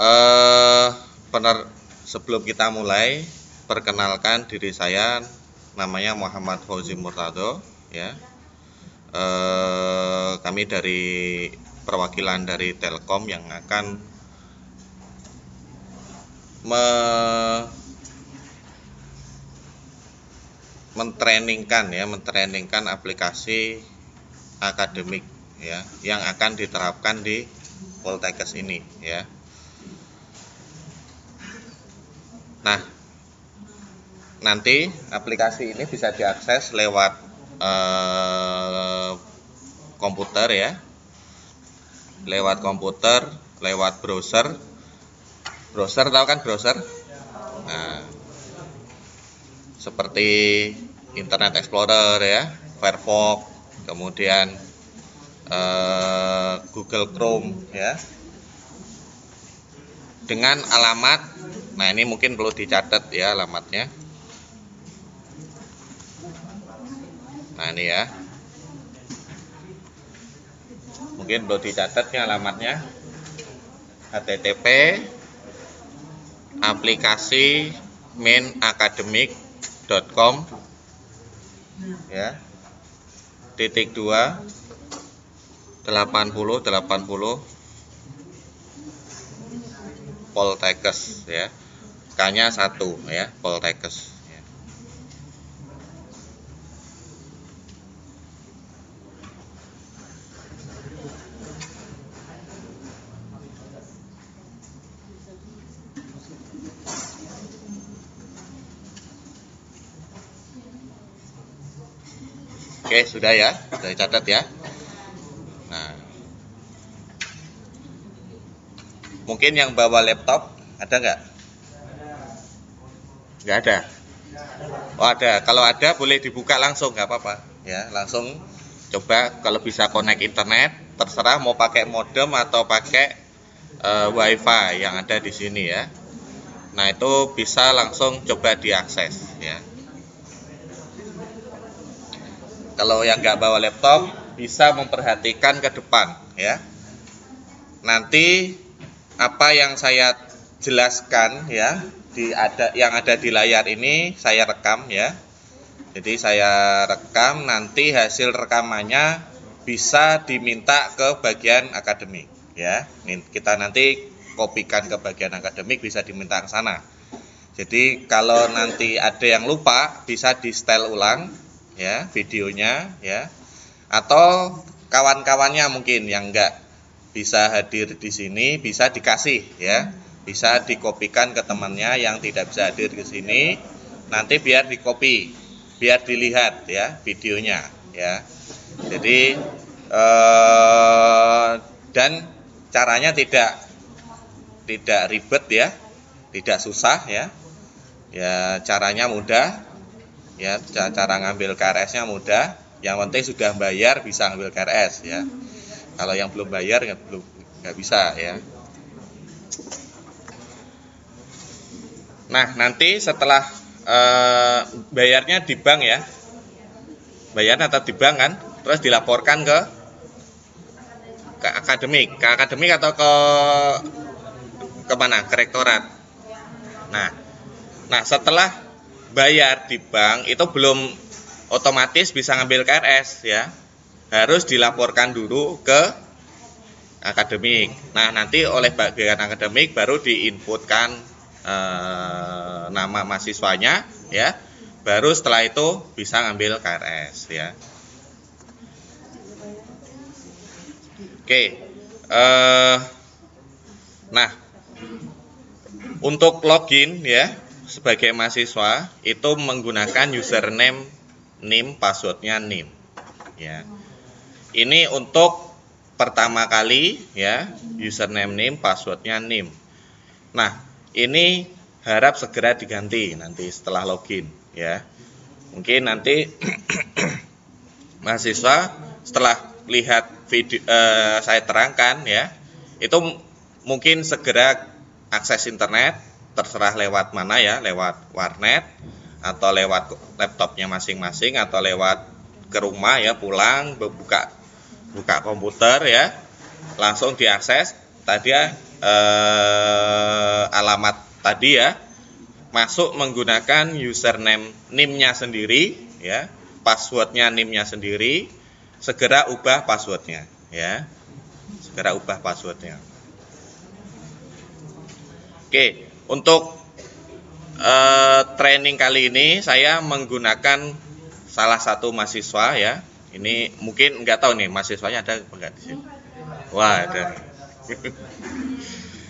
Eh, Sebelum kita mulai, perkenalkan diri saya, namanya Muhammad Fauzi Murtado, ya. Kami dari perwakilan dari Telkom yang akan mentreningkan aplikasi akademik, ya, yang akan diterapkan di Poltekkes ini, ya. Nah, nanti aplikasi ini bisa diakses lewat komputer, ya, lewat browser. Tahu kan browser? Nah, seperti Internet Explorer, ya, Firefox, kemudian Google Chrome, ya, dengan alamat. Nah, ini mungkin perlu dicatat, ya, alamatnya. Nah, ini, ya, mungkin perlu dicatatnya alamatnya. http aplikasi mainacademic.com, ya, /2 8080 Poltekkes, ya, K-nya 1, ya, Poltekkes, ya. Oke, sudah, ya, sudah dicatat, ya. Nah, mungkin yang bawa laptop ada nggak? Nggak ada. Oh, ada. Kalau ada boleh dibuka langsung, nggak apa-apa, ya. Langsung coba, kalau bisa connect internet, terserah mau pakai modem atau pakai WiFi yang ada di sini, ya. Nah, itu bisa langsung coba diakses, ya. Kalau yang nggak bawa laptop bisa memperhatikan ke depan, ya. Nanti apa yang saya jelaskan, ya, yang ada di layar ini saya rekam, ya. Jadi saya rekam, nanti hasil rekamannya bisa diminta ke bagian akademik, ya. Kita nanti kopikan ke bagian akademik, bisa diminta ke sana. Jadi kalau nanti ada yang lupa bisa di setel ulang, ya, videonya, ya. Atau kawan-kawannya mungkin yang enggak bisa hadir di sini bisa dikasih, ya. Bisa dikopikan ke temannya yang tidak bisa hadir di sini, nanti biar dikopi, biar dilihat, ya, videonya, ya. Jadi dan caranya tidak ribet, ya, tidak susah, ya. Ya, caranya mudah, ya, cara ngambil KRS-nya mudah. Yang penting sudah bayar bisa ngambil KRS, ya. Kalau yang belum bayar nggak bisa, ya. Nah, nanti setelah bayarnya di bank, ya, bayarnya tetap di bank kan, terus dilaporkan ke akademik atau ke mana? Ke rektorat. Nah, setelah bayar di bank itu belum otomatis bisa ngambil KRS, ya. Harus dilaporkan dulu ke akademik. Nah, nanti oleh bagian akademik baru diinputkan nama mahasiswanya, ya. Baru setelah itu bisa ngambil KRS, ya. Oke. Nah, untuk login, ya, sebagai mahasiswa itu menggunakan username, NIM, passwordnya NIM, ya. Ini untuk pertama kali, ya, username NIM, passwordnya NIM. Nah, ini harap segera diganti nanti setelah login, ya. Mungkin nanti mahasiswa setelah lihat video saya terangkan, ya, itu mungkin segera akses internet, terserah lewat mana, ya, lewat warnet atau lewat laptopnya masing-masing atau lewat ke rumah, ya, pulang buka komputer, ya, langsung diakses. Tadi alamat tadi ya, masuk menggunakan username NIM-nya sendiri ya, passwordnya NIM-nya sendiri, segera ubah passwordnya ya, segera ubah passwordnya. Oke, untuk training kali ini saya menggunakan salah satu mahasiswa ya. Ini mungkin nggak tahu nih mahasiswanya ada apa nggak di sini. Wah, ada.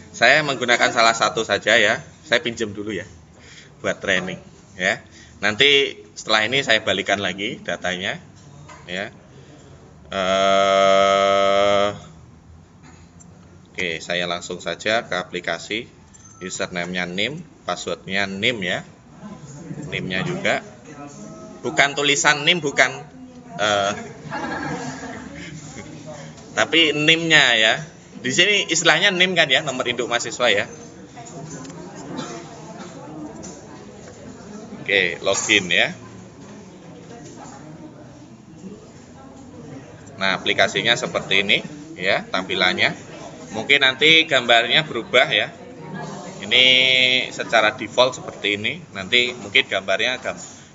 Saya menggunakan salah satu saja ya. Saya pinjam dulu ya buat training ya. Nanti setelah ini saya balikan lagi datanya ya. Oke, saya langsung saja ke aplikasi. Username-nya NIM, passwordnya NIM ya. NIM-nya juga. Bukan tulisan NIM, bukan. Tapi NIM-nya ya. Di sini istilahnya NIM kan ya, nomor induk mahasiswa ya. Oke, login ya. Nah, aplikasinya seperti ini ya tampilannya. Mungkin nanti gambarnya berubah ya. Ini secara default seperti ini. Nanti mungkin gambarnya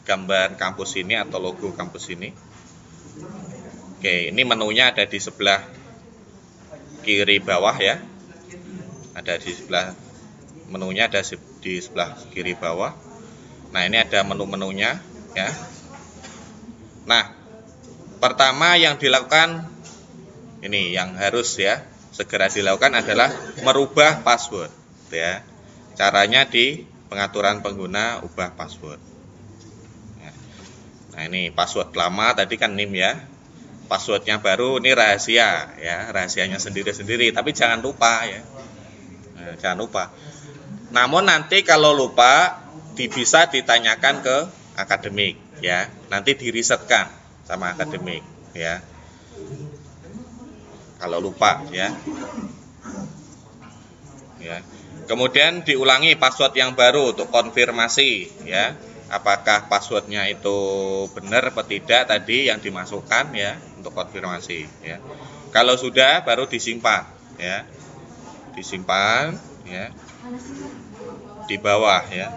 gambar kampus ini atau logo kampus ini. Oke, ini menunya ada di sebelah kiri bawah ya. Ada di sebelah menunya ada di sebelah kiri bawah. Nah, ini ada menu-menunya ya. Nah, pertama yang dilakukan ini yang harus ya segera dilakukan adalah merubah password ya. Caranya di pengaturan pengguna ubah password. Nah, ini password lama tadi kan NIM ya. Passwordnya baru ini rahasia ya, rahasianya sendiri-sendiri. Tapi jangan lupa ya, nah, jangan lupa. Namun nanti kalau lupa bisa ditanyakan ke akademik ya. Nanti dirisetkan sama akademik ya. Kalau lupa ya. Ya. Kemudian diulangi password yang baru untuk konfirmasi ya. Apakah passwordnya itu benar atau tidak tadi yang dimasukkan ya, untuk konfirmasi ya. Kalau sudah baru disimpan ya. Disimpan ya. Di bawah ya.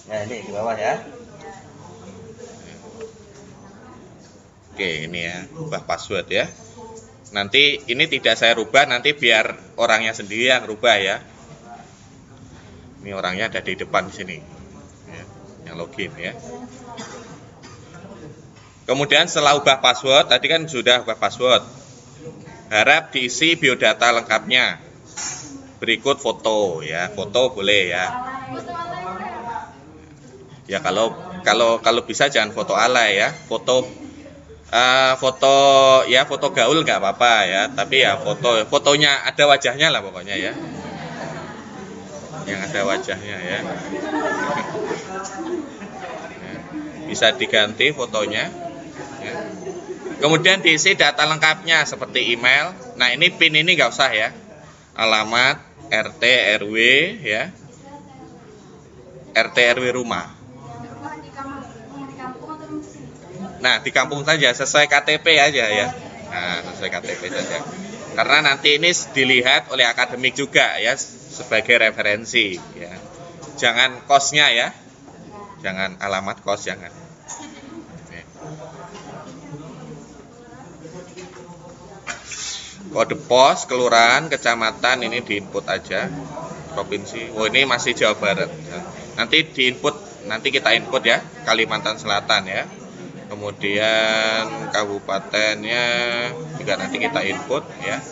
Nah, ini di bawah ya. Oke, ini ya, ubah password ya. Nanti ini tidak saya rubah, nanti biar orangnya sendiri yang rubah ya. Ini orangnya ada di depan sini, ya, yang login ya. Kemudian setelah ubah password, tadi kan sudah ubah password. Harap diisi biodata lengkapnya. Berikut foto ya, foto boleh ya. Ya kalau bisa jangan foto alay ya, foto gaul nggak apa-apa ya, tapi ya fotonya ada wajahnya lah pokoknya ya, yang ada wajahnya ya. Bisa diganti fotonya ya. Kemudian diisi data lengkapnya seperti email. Nah, ini PIN ini nggak usah ya, alamat, RT RW ya, RT RW rumah. Nah, di kampung saja, sesuai KTP aja ya. Nah, sesuai KTP saja. Karena nanti ini dilihat oleh akademik juga ya, sebagai referensi ya. Jangan kosnya ya. Jangan alamat kos, jangan. Kode pos, kelurahan, kecamatan ini diinput aja. Provinsi. Oh, ini masih Jawa Barat. Nanti diinput, nanti kita input ya, Kalimantan Selatan ya. Kemudian kabupatennya juga nanti kita input ya.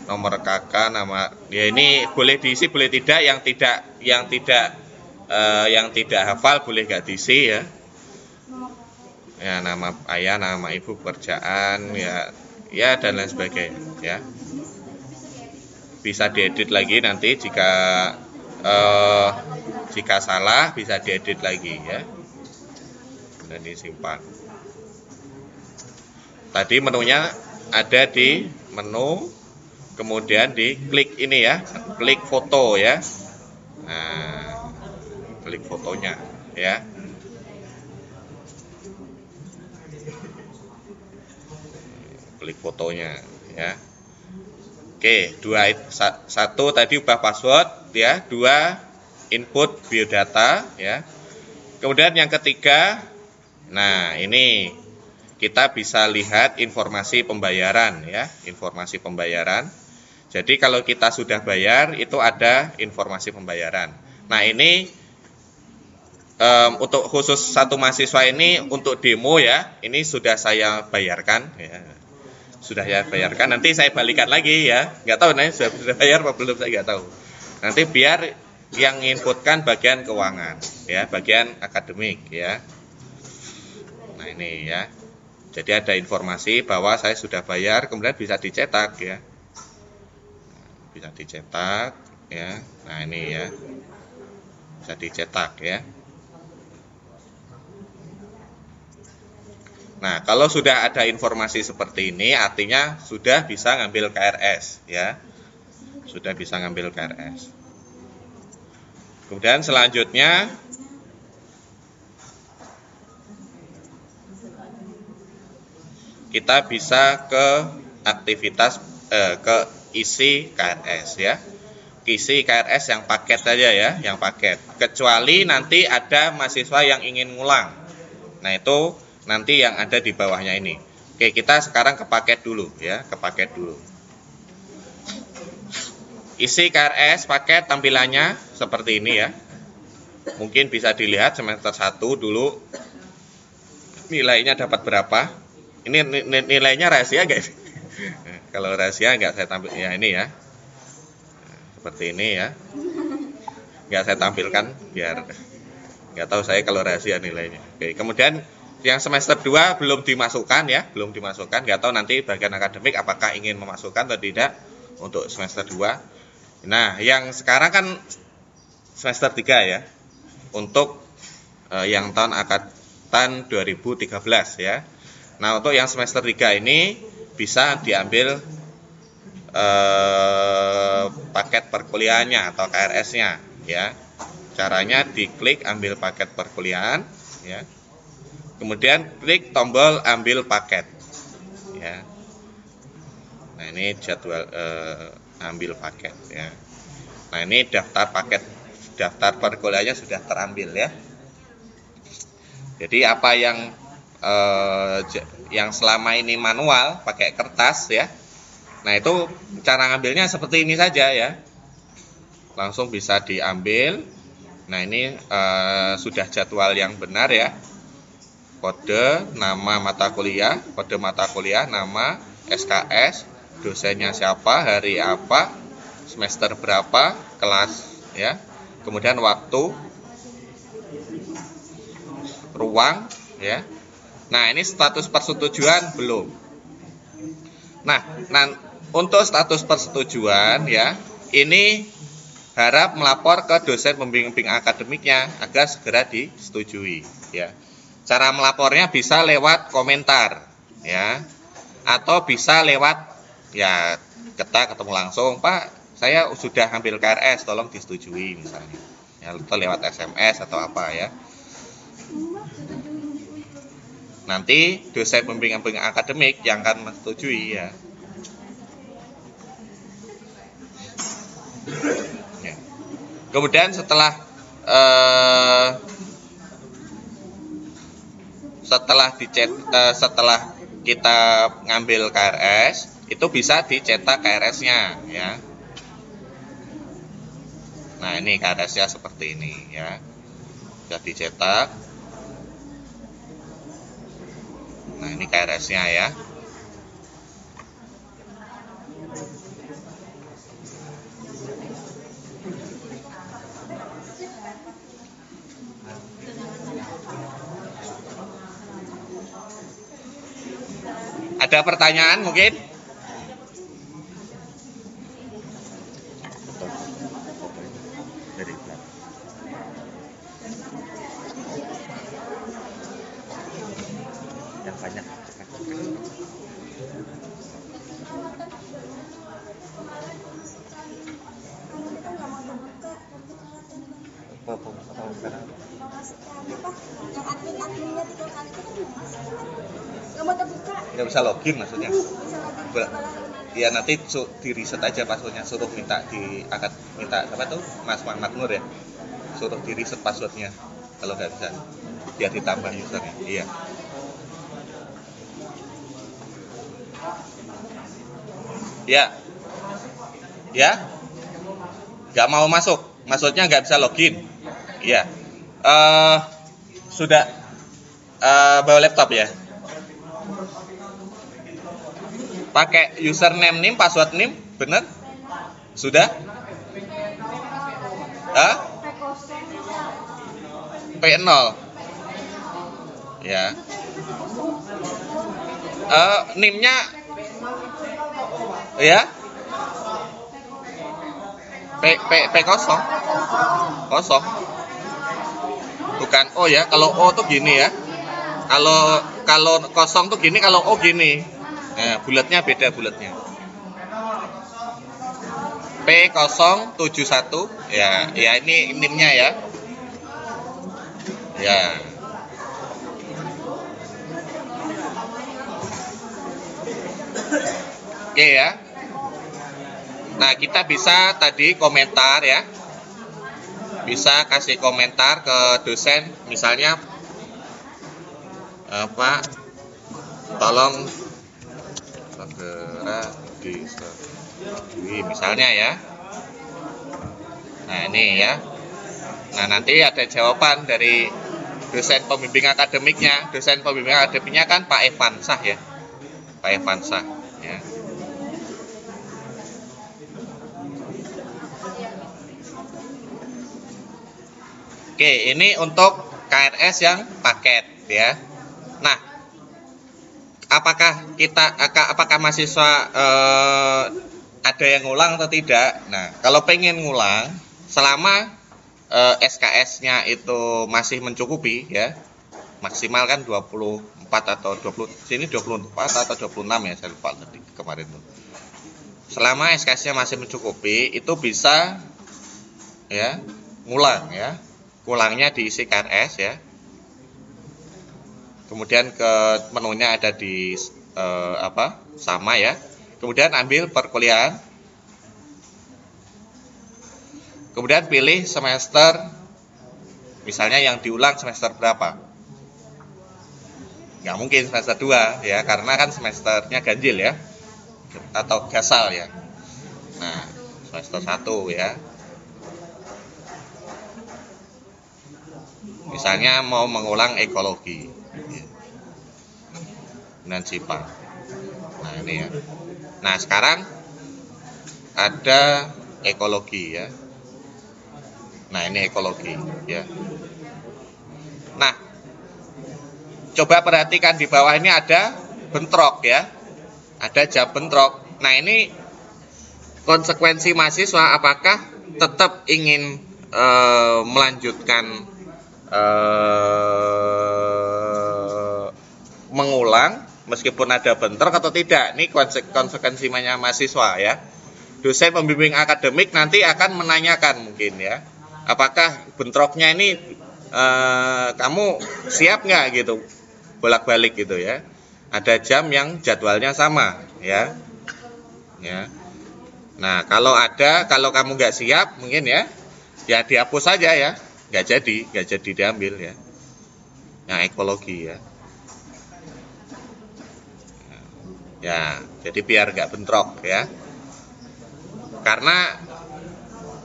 Nomor KK, nama ya, ini boleh diisi boleh tidak, yang tidak hafal boleh nggak diisi ya. Ya, nama ayah, nama ibu, pekerjaan ya dan lain sebagainya ya. Bisa diedit lagi nanti jika salah bisa diedit lagi ya. Dan disimpan. Tadi menunya ada di menu, kemudian diklik ini ya, klik foto ya. Nah, klik fotonya ya. Klik fotonya ya. Oke, satu tadi ubah password ya, dua input biodata ya. Kemudian yang ketiga, nah ini kita bisa lihat informasi pembayaran ya, informasi pembayaran. Jadi kalau kita sudah bayar itu ada informasi pembayaran. Nah ini untuk khusus satu mahasiswa ini untuk demo ya, ini sudah saya bayarkan ya. Sudah ya bayarkan, nanti saya balikan lagi ya, nggak tahu nanti sudah bayar apa belum, saya nggak tahu. Nanti biar yang inputkan bagian keuangan ya, bagian akademik ya. Nah ini ya, jadi ada informasi bahwa saya sudah bayar, kemudian bisa dicetak ya, bisa dicetak ya. Nah ini ya, bisa dicetak ya. Nah, kalau sudah ada informasi seperti ini, artinya sudah bisa ngambil KRS, ya. Sudah bisa ngambil KRS. Kemudian selanjutnya, kita bisa ke aktivitas, ke isi KRS, ya. Isi KRS yang paket saja ya, yang paket. Kecuali nanti ada mahasiswa yang ingin ngulang. Nah, itu nanti yang ada di bawahnya ini. Oke, kita sekarang ke paket dulu ya, ke paket dulu. Isi KRS paket tampilannya seperti ini ya. Mungkin bisa dilihat semester 1 dulu nilainya dapat berapa. Ini nilainya rahasia guys. Kalau rahasia nggak saya tampil ya, ini ya. Seperti ini ya. Nggak saya tampilkan biar nggak tahu saya kalau rahasia nilainya. Oke, kemudian yang semester 2 belum dimasukkan ya, belum dimasukkan, nggak tahu nanti bagian akademik apakah ingin memasukkan atau tidak untuk semester 2. Nah, yang sekarang kan semester 3 ya, untuk yang tahun angkatan 2013 ya. Nah, untuk yang semester 3 ini bisa diambil paket perkuliahannya atau KRS-nya ya. Caranya diklik ambil paket perkuliahan ya. Kemudian klik tombol ambil paket ya. Nah ini jadwal ambil paket ya. Nah ini daftar paket, daftar perkuliahannya sudah terambil ya. Jadi apa yang selama ini manual pakai kertas ya. Nah itu cara ngambilnya seperti ini saja ya. Langsung bisa diambil. Nah ini sudah jadwal yang benar ya. Kode, nama mata kuliah, kode mata kuliah, nama, SKS, dosennya siapa, hari apa, semester berapa, kelas ya. Kemudian waktu, ruang ya. Nah, ini status persetujuan belum. Nah, untuk status persetujuan ya, ini harap melapor ke dosen pembimbing akademiknya agar segera disetujui ya. Cara melapornya bisa lewat komentar ya, atau bisa lewat ya kita ketemu langsung, Pak saya sudah ambil KRS tolong disetujui misalnya ya, atau lewat SMS atau apa ya. Nanti dosen pembimbing akademik yang akan menyetujui ya. Kemudian setelah kita ngambil KRS, itu bisa dicetak KRS-nya ya. Nah, ini KRS-nya seperti ini ya. Sudah dicetak. Nah, ini KRS-nya ya. Ada pertanyaan mungkin? Yang banyak. Nggak bisa login maksudnya? ya nanti di reset aja passwordnya, suruh minta apa tuh Mas Muhammad Nur ya, suruh di reset passwordnya kalau nggak bisa, biar ditambah usernya. Iya. Ya, nggak mau masuk, maksudnya nggak bisa login. Iya. Sudah bawa laptop ya? Pakai username nim, password nim, bener? Sudah? P0. Ya. Nimnya ya? P kosong. Kosong. Bukan O ya. Kalau O tuh gini ya. Kalau kosong tuh gini, kalau O gini. Nah, bulatnya beda bulatnya. P071 ya, ini nimnya ya. Ya. Oke ya. Nah, kita bisa tadi komentar ya. Bisa kasih komentar ke dosen, misalnya Pak, tolong segera disetujui misalnya ya. Nah, ini ya. Nah, nanti ada jawaban dari dosen pembimbing akademiknya. Dosen pembimbing akademiknya kan Pak Evansah ya. Pak Evansah ya. Oke, ini untuk KRS yang paket ya. Nah, apakah mahasiswa ada yang ngulang atau tidak? Nah, kalau pengen ngulang, selama SKS-nya itu masih mencukupi ya, maksimal kan 24 atau 20, sini 24 atau 26 ya, saya lupa tadi kemarin tuh. Selama SKS-nya masih mencukupi, itu bisa ya ngulang ya. Ulangnya diisi KRS ya. Kemudian ke menunya ada di sama ya. Kemudian ambil perkuliahan. Kemudian pilih semester, misalnya yang diulang semester berapa. Nggak mungkin semester 2 ya, karena kan semesternya ganjil ya, atau gasal ya. Nah, semester 1 ya. Misalnya mau mengulang ekologi dan SIPA. Nah, ini ya. Nah, sekarang ada ekologi ya. Nah, ini ekologi ya. Nah, coba perhatikan di bawah ini ada bentrok ya. Ada jam bentrok. Nah, ini konsekuensi mahasiswa, apakah tetap ingin melanjutkan mengulang meskipun ada bentrok atau tidak. Ini konsekuensinya mahasiswa ya. Dosen pembimbing akademik nanti akan menanyakan mungkin ya, apakah bentroknya ini kamu siap nggak gitu, bolak-balik gitu ya. Ada jam yang jadwalnya sama ya. Nah, kalau kamu nggak siap mungkin ya dihapus saja ya. Nggak jadi diambil ya, yang ekologi ya. Ya, jadi biar nggak bentrok ya. Karena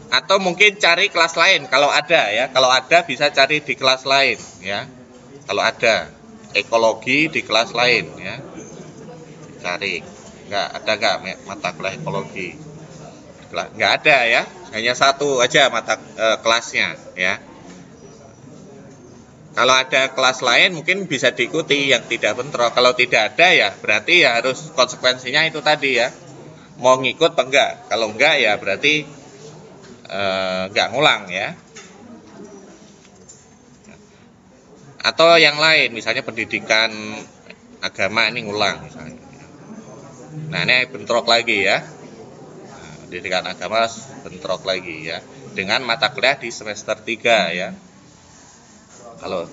atau mungkin cari kelas lain kalau ada ya. Kalau ada bisa cari di kelas lain ya. Kalau ada ekologi di kelas lain ya, cari. Nggak mata kuliah ekologi? Nggak ada ya. Hanya satu aja mata kelasnya ya. Kalau ada kelas lain mungkin bisa diikuti yang tidak bentrok. Kalau tidak ada ya berarti ya harus konsekuensinya itu tadi ya. Mau ngikut apa enggak? Kalau enggak ya berarti enggak ngulang ya. Atau yang lain, misalnya pendidikan agama ini ngulang misalnya. Nah, ini bentrok lagi ya. Nah, pendidikan agama bentrok lagi ya dengan mata kuliah di semester 3 ya. Kalau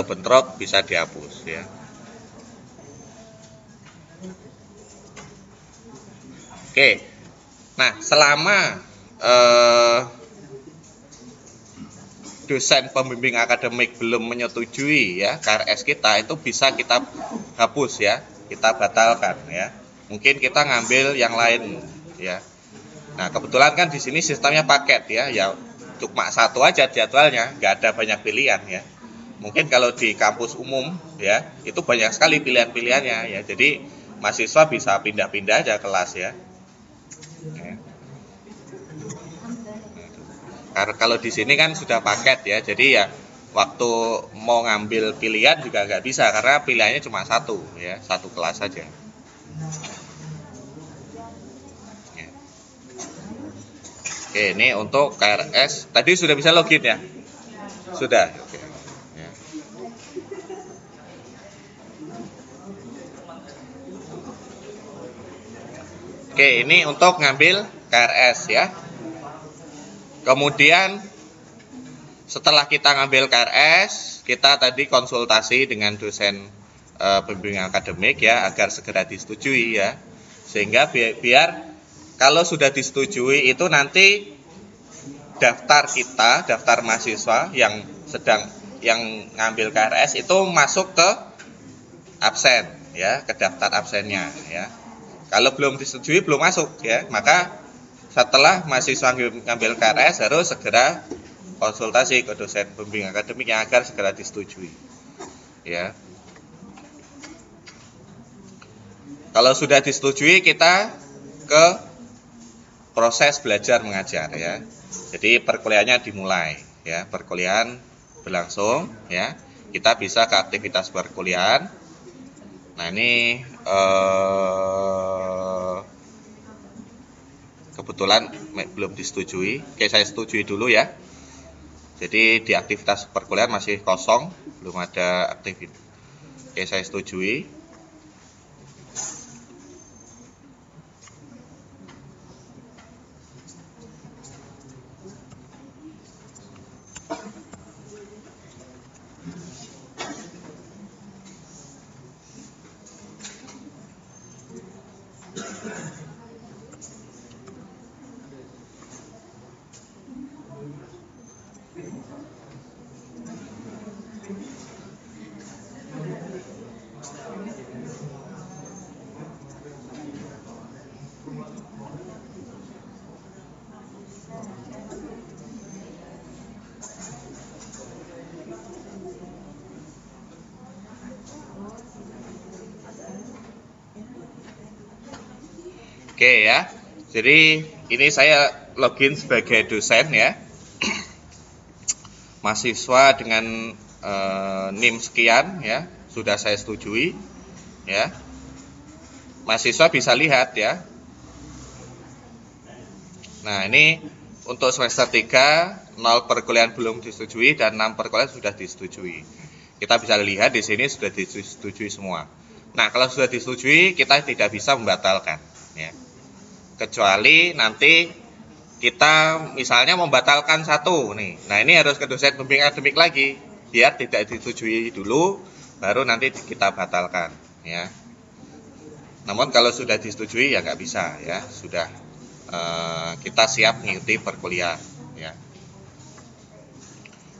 bentrok bisa dihapus ya. Oke. Nah, selama dosen pembimbing akademik belum menyetujui ya KRS kita, itu bisa kita hapus ya, kita batalkan ya. Mungkin kita ngambil yang lain ya. Nah, kebetulan kan di sini sistemnya paket ya, ya cuma satu aja jadwalnya, nggak ada banyak pilihan ya. Mungkin kalau di kampus umum ya, itu banyak sekali pilihan-pilihannya ya. Jadi mahasiswa bisa pindah-pindah aja kelas ya. Karena kalau di sini kan sudah paket ya, jadi ya waktu mau ngambil pilihan juga nggak bisa karena pilihannya cuma satu ya, satu kelas saja. Ya. Oke, ini untuk KRS tadi sudah bisa login ya, sudah. Oke. Ya. Oke, ini untuk ngambil KRS ya. Kemudian setelah kita ngambil KRS, kita tadi konsultasi dengan dosen pembimbing akademik ya agar segera disetujui ya. Sehingga biar kalau sudah disetujui itu nanti daftar kita, daftar mahasiswa yang ngambil KRS itu masuk ke absen ya, ke daftar absennya ya. Kalau belum disetujui belum masuk ya, maka setelah mahasiswa ngambil KRS harus segera konsultasi ke dosen pembimbing akademik yang agar segera disetujui. Ya. Kalau sudah disetujui kita ke proses belajar mengajar ya. Jadi perkuliahannya dimulai ya, perkuliahan berlangsung ya. Kita bisa ke aktivitas perkuliahan. Nah, ini kebetulan belum disetujui. Oke, saya setujui dulu ya. Jadi di aktivitas perkuliahan masih kosong, belum ada aktivitas. Oke, saya setujui. Oke ya, jadi ini saya login sebagai dosen ya, mahasiswa dengan NIM sekian ya, sudah saya setujui ya. Mahasiswa bisa lihat ya. Nah, ini untuk semester 3 0 perkuliahan belum disetujui dan 6 perkuliahan sudah disetujui. Kita bisa lihat di sini sudah disetujui semua. Nah, kalau sudah disetujui kita tidak bisa membatalkan ya. Kecuali nanti kita misalnya membatalkan satu nih. Nah, ini harus ke dosen pembimbing akademik lagi biar tidak disetujui dulu baru nanti kita batalkan ya. Namun kalau sudah disetujui ya nggak bisa ya, sudah kita siap mengikuti perkuliahan ya.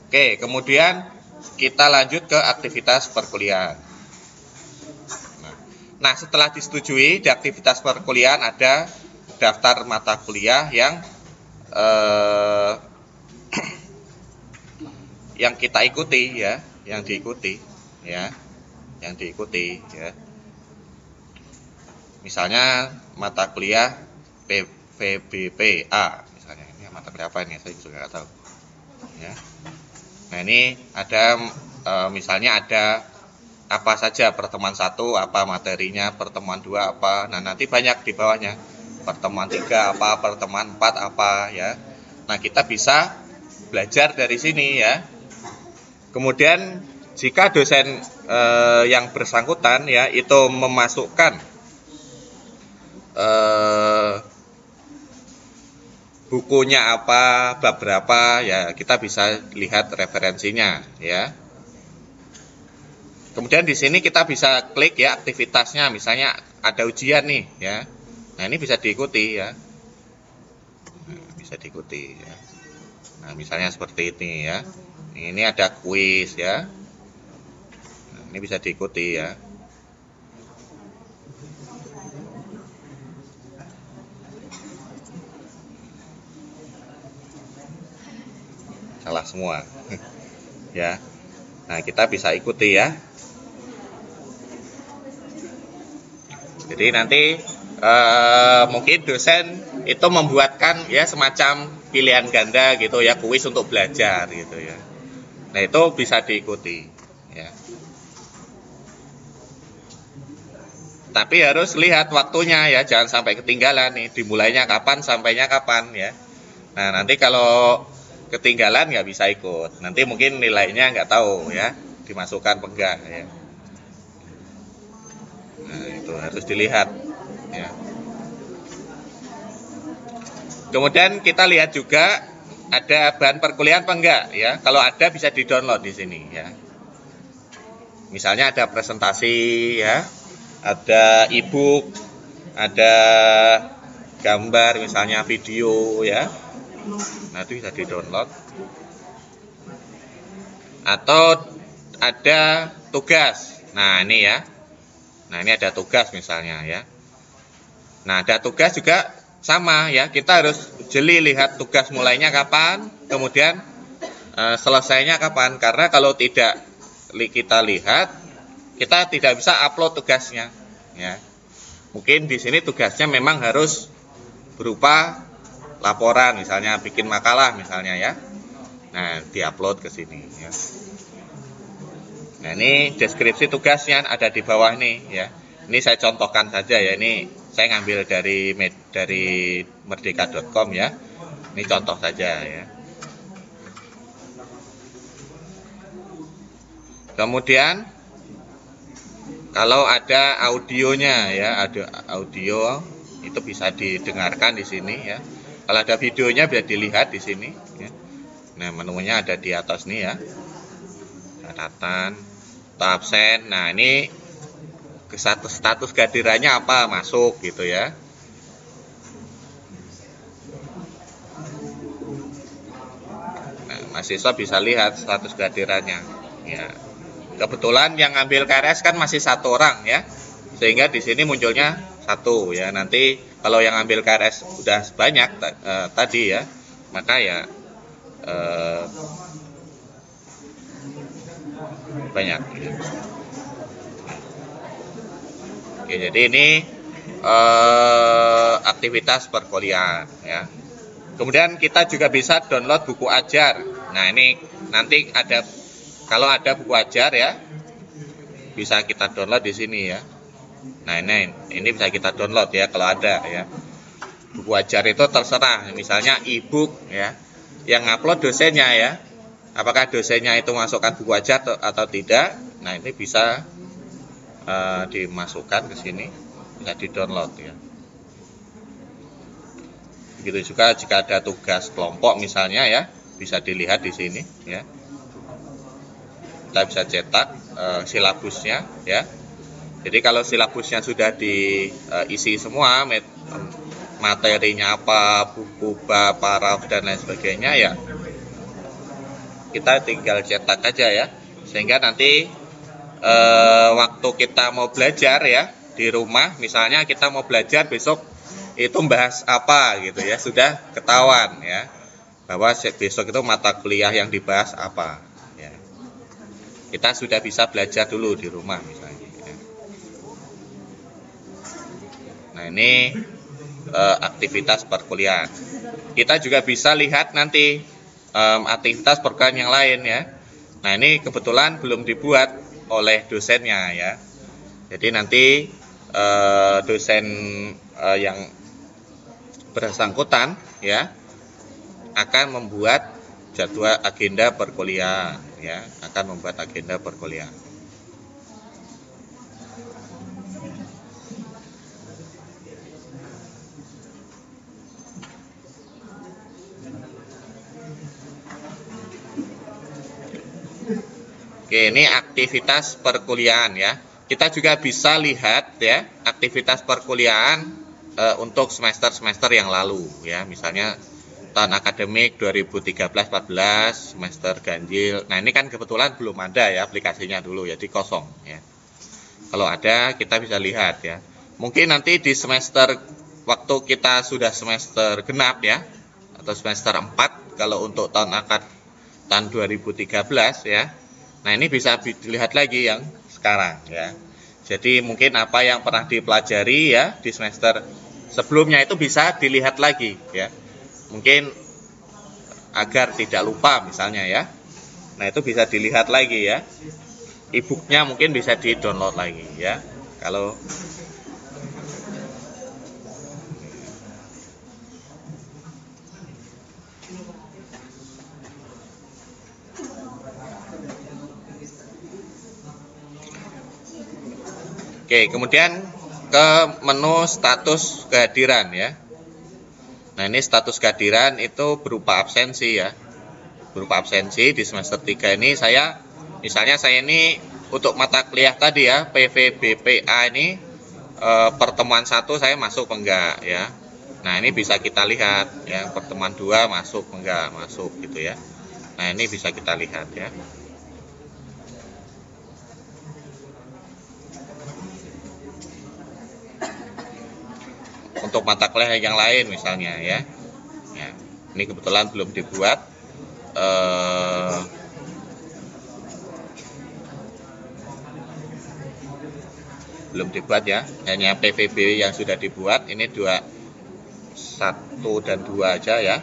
Oke, kemudian kita lanjut ke aktivitas perkuliahan. Nah, setelah disetujui di aktivitas perkuliahan ada daftar mata kuliah yang yang kita ikuti ya, yang diikuti ya, yang diikuti ya. Misalnya mata kuliah VBPA misalnya, ini mata kuliah apa ini saya juga nggak tahu ya. Nah, ini ada misalnya ada apa saja, pertemuan 1 apa materinya, pertemuan 2 apa. Nah, nanti banyak di bawahnya. Pertemuan 3 apa, pertemuan 4 apa ya. Nah, kita bisa belajar dari sini ya. Kemudian jika dosen yang bersangkutan ya itu memasukkan bukunya apa, bab berapa ya, kita bisa lihat referensinya ya. Kemudian di sini kita bisa klik ya aktivitasnya, misalnya ada ujian nih ya. Nah, Nah, ini bisa diikuti ya. Nah, bisa diikuti ya. Nah, misalnya seperti ini ya. Ini ada kuis ya. Nah, ini bisa diikuti ya. Salah semua. Ya. Nah, kita bisa ikuti ya. Jadi nanti mungkin dosen itu membuatkan ya semacam pilihan ganda gitu ya, kuis untuk belajar gitu ya. Nah, itu bisa diikuti ya. Tapi harus lihat waktunya ya, jangan sampai ketinggalan nih, dimulainya kapan, sampainya kapan ya. Nah, nanti kalau ketinggalan nggak bisa ikut. Nanti mungkin nilainya nggak tahu ya, dimasukkan apa enggak ya. Nah, itu harus dilihat ya. Kemudian kita lihat juga ada bahan perkuliahan apa enggak ya. Kalau ada bisa di-download di sini ya. Misalnya ada presentasi ya, ada e-book, ada gambar, misalnya video ya. Nah, itu bisa di-download. Atau ada tugas. Nah, ini ya. Nah, ini ada tugas misalnya ya. Nah, ada tugas juga sama ya, kita harus jeli lihat tugas mulainya kapan, kemudian selesainya kapan. Karena kalau tidak kita lihat, kita tidak bisa upload tugasnya ya. Mungkin di sini tugasnya memang harus berupa laporan, misalnya bikin makalah misalnya ya. Nah, diupload ke sini ya. Nah, ini deskripsi tugasnya ada di bawah nih ya. Ini saya contohkan saja ya, ini saya ngambil dari merdeka.com ya. Ini contoh saja ya. Kemudian kalau ada audionya ya, ada audio itu bisa didengarkan di sini ya. Kalau ada videonya bisa dilihat di sini ya. Nah, menunya ada di atas nih ya. Catatan, absen. Nah, ini status kehadirannya apa, masuk gitu ya. Nah, mahasiswa bisa lihat status kehadirannya ya. Kebetulan yang ngambil KRS kan masih satu orang ya, sehingga di sini munculnya satu ya. Nanti kalau yang ngambil KRS udah banyak tadi ya, maka ya banyak ya. Oke, jadi ini aktivitas perkuliahan ya. Kemudian kita juga bisa download buku ajar. Nah, ini nanti ada, kalau ada buku ajar ya, bisa kita download di sini ya. Nah, ini bisa kita download ya kalau ada ya. Buku ajar itu terserah, misalnya e-book ya, yang upload dosennya ya. Apakah dosennya itu masukkan buku ajar atau tidak? Nah, ini bisa dimasukkan ke sini, bisa di-download ya. Begitu juga jika ada tugas kelompok misalnya ya, bisa dilihat di sini ya. Kita bisa cetak silabusnya ya. Jadi kalau silabusnya sudah diisi semua, materinya apa, buku, bab, paraf dan lain sebagainya ya, kita tinggal cetak aja ya. Sehingga nanti waktu kita mau belajar ya di rumah, misalnya kita mau belajar besok itu membahas apa gitu ya, sudah ketahuan ya bahwa besok itu mata kuliah yang dibahas apa ya. Kita sudah bisa belajar dulu di rumah misalnya ya. Nah, ini aktivitas perkuliahan. Kita juga bisa lihat nanti aktivitas perkuliahan yang lain ya. Nah, ini kebetulan belum dibuat oleh dosennya ya. Jadi nanti dosen yang bersangkutan ya akan membuat jadwal agenda perkuliahan ya, akan membuat agenda perkuliahan. Oke, ini aktivitas perkuliahan ya. Kita juga bisa lihat ya aktivitas perkuliahan untuk semester-semester yang lalu ya, misalnya tahun akademik 2013-14 semester ganjil. Nah, ini kan kebetulan belum ada ya aplikasinya dulu, jadi kosong ya. Kalau ada kita bisa lihat ya. Mungkin nanti di semester waktu kita sudah semester genap ya, atau semester 4 kalau untuk tahun 2013 ya. Nah, ini bisa dilihat lagi yang sekarang ya. Jadi mungkin apa yang pernah dipelajari ya di semester sebelumnya itu bisa dilihat lagi ya. Mungkin agar tidak lupa misalnya ya. Nah, itu bisa dilihat lagi ya. E-booknya mungkin bisa di-download lagi ya. Kalau Oke, kemudian ke menu status kehadiran ya. Nah, ini status kehadiran itu berupa absensi ya. Berupa absensi di semester 3 ini misalnya saya ini untuk mata kuliah tadi ya, PVBPA ini pertemuan 1 saya masuk enggak ya. Nah, ini bisa kita lihat ya, pertemuan 2 masuk enggak, masuk gitu ya. Nah, ini bisa kita lihat ya. Untuk mata kuliah yang lain misalnya ya. Ya, ini kebetulan belum dibuat. Belum dibuat ya, hanya PVB yang sudah dibuat. Ini 1 dan 2 aja ya.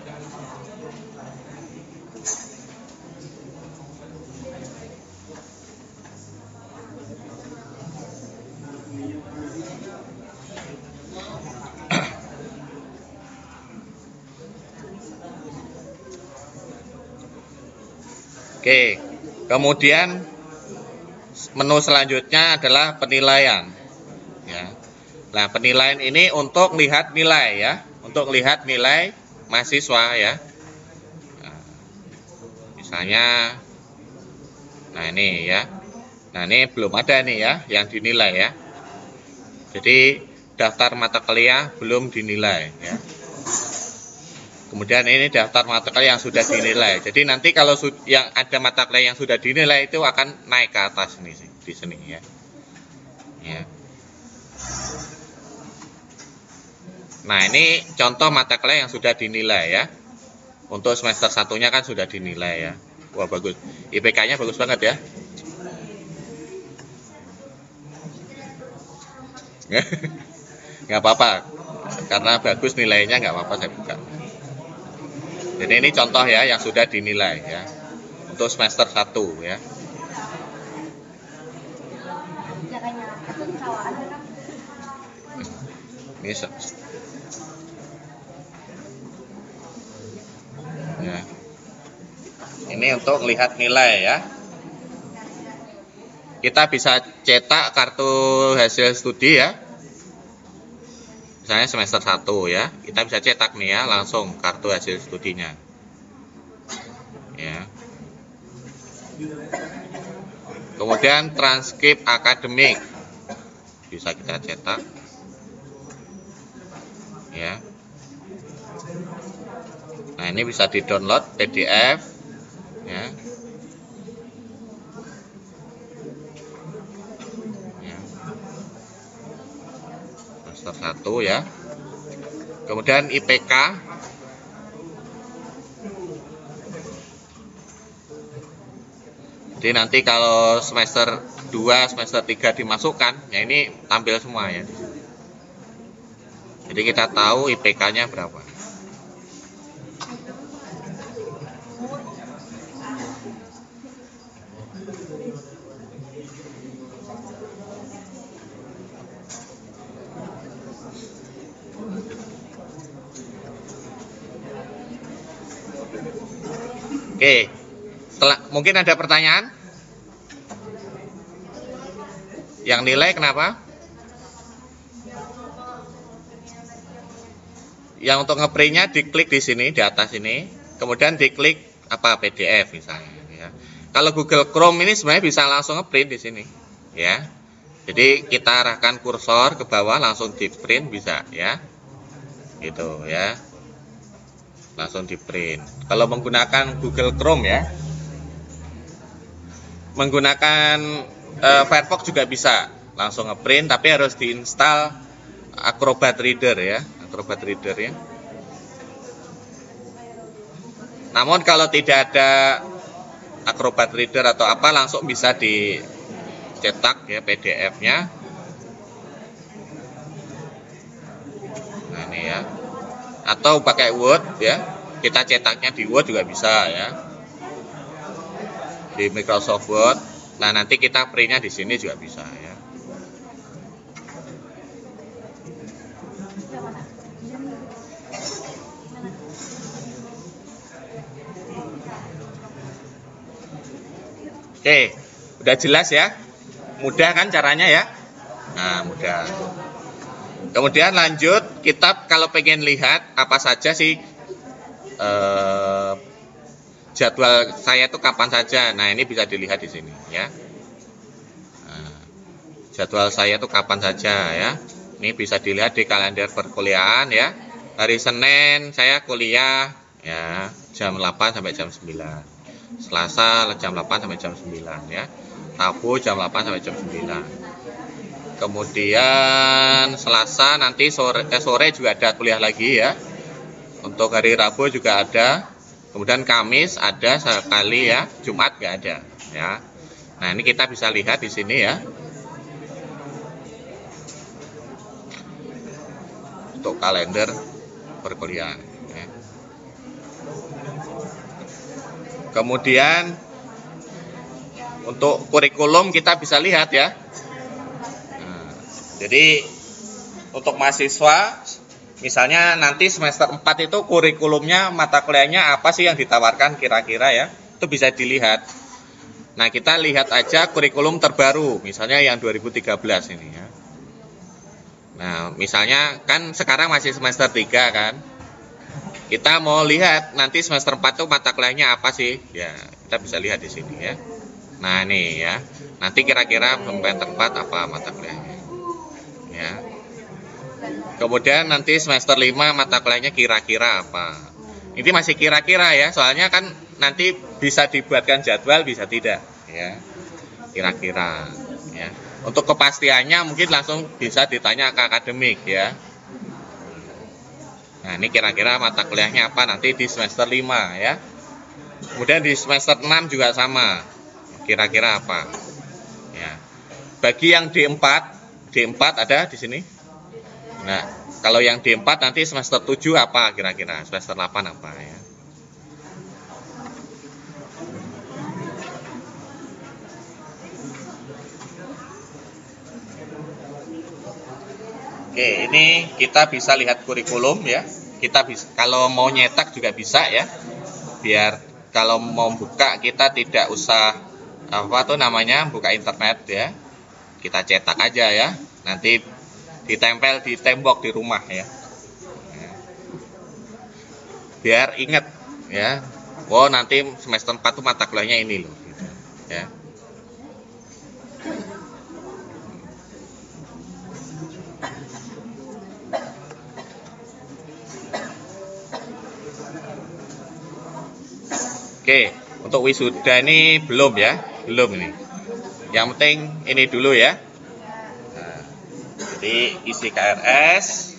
Oke, kemudian menu selanjutnya adalah penilaian ya. Nah, penilaian ini untuk lihat nilai ya, untuk lihat nilai mahasiswa ya. Nah, misalnya, nah ini ya, nah ini belum ada nih ya yang dinilai ya. Jadi daftar mata kuliah belum dinilai ya. Kemudian ini daftar mata kuliah yang sudah dinilai. Jadi nanti kalau yang ada mata kuliah yang sudah dinilai itu akan naik ke atas ini di sini ya. Ya. Nah, ini contoh mata kuliah yang sudah dinilai ya. Untuk semester 1-nya kan sudah dinilai ya. Wah, bagus. IPK-nya bagus banget ya. Nggak apa-apa. Karena bagus nilainya nggak apa-apa saya buka. Jadi ini contoh ya yang sudah dinilai ya untuk semester 1 ya. Ini ya. Ini untuk lihat nilai ya. Kita bisa cetak kartu hasil studi ya. Misalnya semester 1 ya, kita bisa cetak nih ya, langsung kartu hasil studinya ya. Kemudian transkrip akademik bisa kita cetak ya. Nah, ini bisa di download PDF ya. Semester 1 ya. Kemudian IPK. Jadi nanti kalau semester 2, semester 3 dimasukkan, ya ini tampil semua ya. Jadi kita tahu IPK-nya berapa. Oke, mungkin ada pertanyaan? Yang nilai kenapa? Yang untuk ngeprintnya diklik di sini, di atas ini, kemudian diklik apa PDF misalnya. Ya. Kalau Google Chrome ini sebenarnya bisa langsung ngeprint di sini, ya. Jadi kita arahkan kursor ke bawah langsung di print bisa, ya. gitu ya, langsung di print. Kalau menggunakan Google Chrome ya, menggunakan Firefox juga bisa langsung ngeprint, tapi harus diinstal Acrobat Reader ya, Acrobat Reader ya. Namun kalau tidak ada Acrobat Reader atau apa, langsung bisa dicetak ya PDF-nya. Nah ini ya, atau pakai Word ya, kita cetaknya di Word juga bisa ya, di Microsoft Word. Nah nanti kita printnya di sini juga bisa ya. Oke, udah jelas ya, mudah kan caranya ya. Nah mudah. Kemudian lanjut, kita kalau pengen lihat apa saja sih jadwal saya itu kapan saja. Nah ini bisa dilihat di sini ya. Nah, jadwal saya itu kapan saja ya. Ini bisa dilihat di kalender perkuliahan ya. Hari Senin saya kuliah ya jam 8 sampai jam 9. Selasa jam 8 sampai jam 9 ya. Rabu jam 8 sampai jam 9. Kemudian Selasa nanti sore juga ada kuliah lagi ya. Untuk hari Rabu juga ada. Kemudian Kamis ada sekali ya, Jumat nggak ada ya. Nah ini kita bisa lihat di sini ya. Untuk kalender perkuliahan. Ya. Kemudian untuk kurikulum kita bisa lihat ya. Nah, jadi untuk mahasiswa, misalnya nanti semester 4 itu kurikulumnya, mata kuliahnya apa sih yang ditawarkan kira-kira ya. Itu bisa dilihat. Nah kita lihat aja kurikulum terbaru, misalnya yang 2013 ini ya. Nah misalnya kan sekarang masih semester 3 kan. Kita mau lihat nanti semester 4 itu mata kuliahnya apa sih? Ya, kita bisa lihat di sini ya. Nah, ini ya. Nanti kira-kira semester 4 apa mata kuliahnya. Ya. Kemudian nanti semester 5 mata kuliahnya kira-kira apa. Ini masih kira-kira ya, soalnya kan nanti bisa dibuatkan jadwal, bisa tidak ya. Kira-kira ya. Untuk kepastiannya mungkin langsung bisa ditanya ke akademik ya. Nah ini kira-kira mata kuliahnya apa nanti di semester 5 ya. Kemudian di semester 6 juga sama. Kira-kira apa ya. Bagi yang D4 ada di sini. Nah kalau yang D4 nanti semester 7 apa kira-kira, semester 8 apa ya. Oke, ini kita bisa lihat kurikulum ya. Kita bisa, kalau mau nyetak juga bisa ya. Biar kalau mau buka kita tidak usah buka internet ya. Kita cetak aja ya. Nanti ditempel di tembok di rumah ya. Biar ingat ya. Oh, nanti semester 4 tuh mata kuliahnya ini loh gitu, ya. Oke, untuk wisuda ini belum ya, belum ini. Yang penting ini dulu ya. Nah, jadi isi KRS,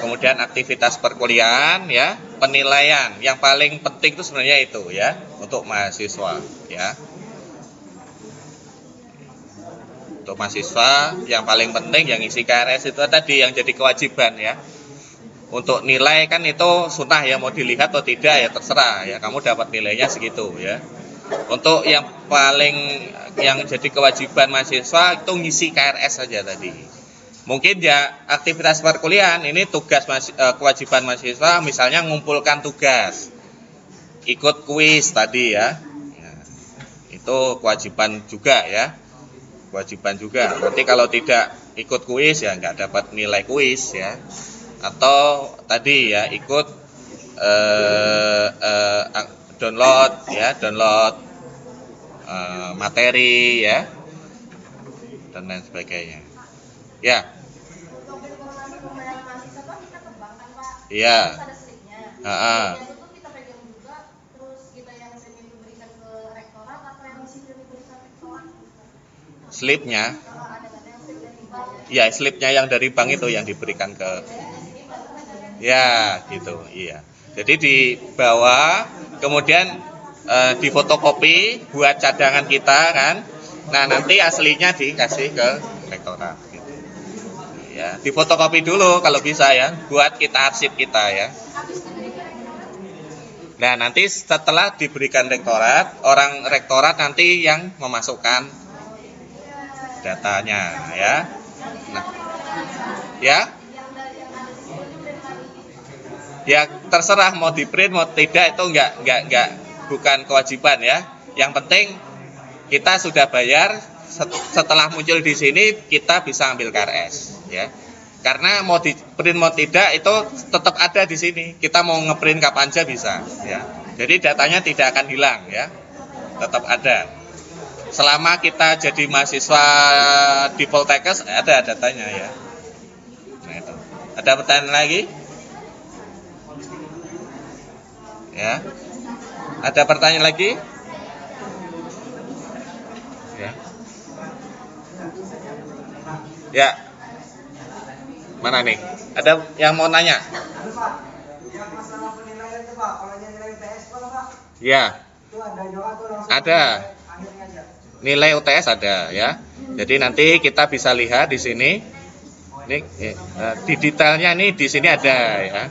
kemudian aktivitas perkuliahan ya, penilaian. Yang paling penting itu sebenarnya itu ya, untuk mahasiswa ya. Untuk mahasiswa yang paling penting yang isi KRS itu tadi yang jadi kewajiban ya. Untuk nilai kan itu sunnah ya, mau dilihat atau tidak ya terserah ya, kamu dapat nilainya segitu ya. Untuk yang jadi kewajiban mahasiswa itu ngisi KRS saja tadi. Mungkin ya aktivitas perkuliahan ini tugas kewajiban mahasiswa, misalnya ngumpulkan tugas, ikut kuis tadi ya. Itu kewajiban juga ya, kewajiban juga. Nanti kalau tidak ikut kuis ya nggak dapat nilai kuis ya. Atau tadi ya ikut download materi ya dan lain sebagainya ya. Iya. Terus ada slipnya. Heeh. Slipnya itu tuh kita pegang juga, terus kita yang slipnya itu berikan ke rektorat atau yang slipnya diberikan ke rektorat? Slipnya, Kalau ada kan yang slip dari bank. ya slipnya yang dari bank itu yang diberikan ke, ya gitu, iya. Jadi dibawa, kemudian difotokopi buat cadangan kita kan. Nah nanti aslinya dikasih ke rektorat. Gitu. Ya, difotokopi dulu kalau bisa ya, buat kita arsip kita ya. Nah nanti setelah diberikan rektorat, orang rektorat nanti yang memasukkan datanya ya. Nah, ya. Ya terserah mau di print mau tidak, itu enggak bukan kewajiban ya. Yang penting kita sudah bayar, setelah muncul di sini kita bisa ambil KRS ya. Karena mau di print mau tidak itu tetap ada di sini. Kita mau ngeprint kapan aja bisa ya. Jadi datanya tidak akan hilang ya. Tetap ada. Selama kita jadi mahasiswa di Poltekkes ada datanya ya. Nah itu. Ada pertanyaan lagi? Ya. Ada pertanyaan lagi? Ya. Ya. Mana nih? Ada yang mau nanya? Yang masalah penilaian itu Pak, kalau nilai UTS Pak? Ya. Itu ada juga tuh langsung Ada. Akhirnya aja. Nilai UTS ada ya. Jadi nanti kita bisa lihat di sini. Ini di detailnya ini di sini ada ya.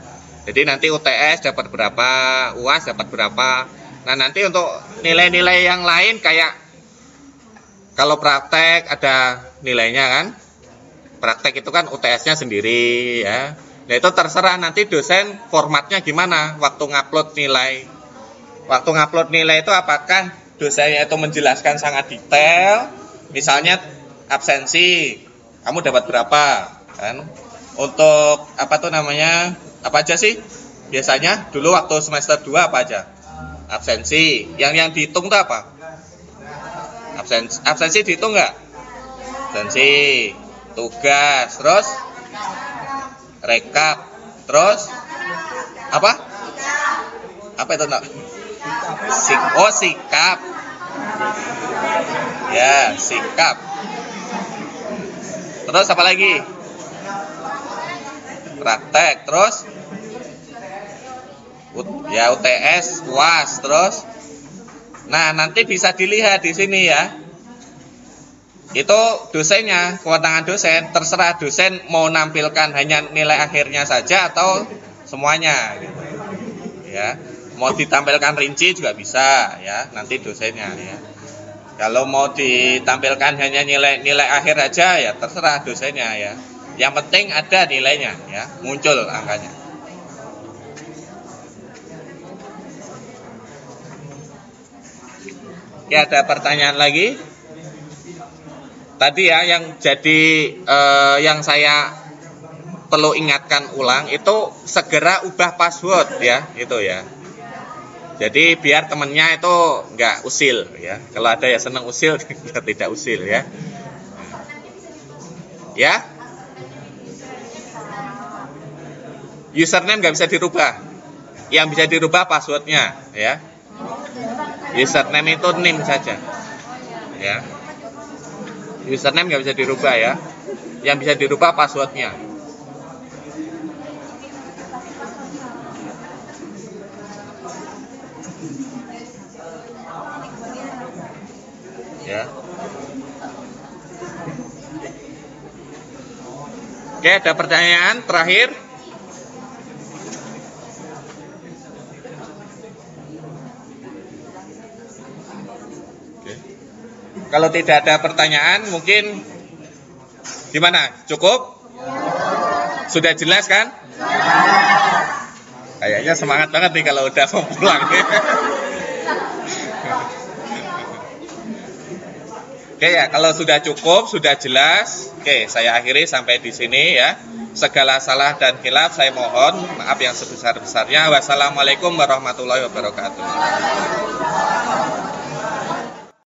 Jadi nanti UTS dapat berapa, UAS dapat berapa. Nah nanti untuk nilai-nilai yang lain kayak kalau praktek ada nilainya kan. Praktek itu kan UTS-nya sendiri ya. Nah itu terserah nanti dosen formatnya gimana waktu ngupload nilai. Waktu ngupload nilai itu apakah dosennya itu menjelaskan sangat detail. Misalnya absensi, kamu dapat berapa kan? Untuk apa tuh namanya? Apa aja sih? Biasanya dulu waktu semester 2 apa aja? Absensi. Yang dihitung tuh apa? Absensi dihitung nggak? Absensi, tugas, terus rekap, terus apa? Apa itu nak? Sikap. Ya, sikap. Terus apa lagi? Praktek, terus ya UTS, UAS, terus. Nah, nanti bisa dilihat di sini ya. Itu dosennya, kewenangan dosen, terserah dosen mau nampilkan hanya nilai akhirnya saja atau semuanya gitu. Ya. Mau ditampilkan rinci juga bisa ya, nanti dosennya ya. Kalau mau ditampilkan hanya nilai akhir aja ya terserah dosennya ya. Yang penting ada nilainya ya, muncul angkanya. Oke, ada pertanyaan lagi? Tadi ya yang jadi yang saya perlu ingatkan ulang itu segera ubah password ya, itu ya. Jadi biar temennya itu nggak usil ya. Kalau ada yang senang usil, tidak usil ya. Ya. Username nggak bisa dirubah. Yang bisa dirubah passwordnya ya. Username itu NIM saja. Ya. Username nggak bisa dirubah ya. Yang bisa dirubah passwordnya. Ya. Oke, ada pertanyaan terakhir? Oke. Kalau tidak ada pertanyaan, mungkin gimana? Cukup? Sudah jelas kan? Kayaknya semangat banget nih kalau udah mau pulang. Oke ya, kalau sudah cukup, sudah jelas. Oke, saya akhiri sampai di sini ya. Segala salah dan khilaf saya mohon maaf yang sebesar-besarnya. Wassalamualaikum warahmatullahi wabarakatuh.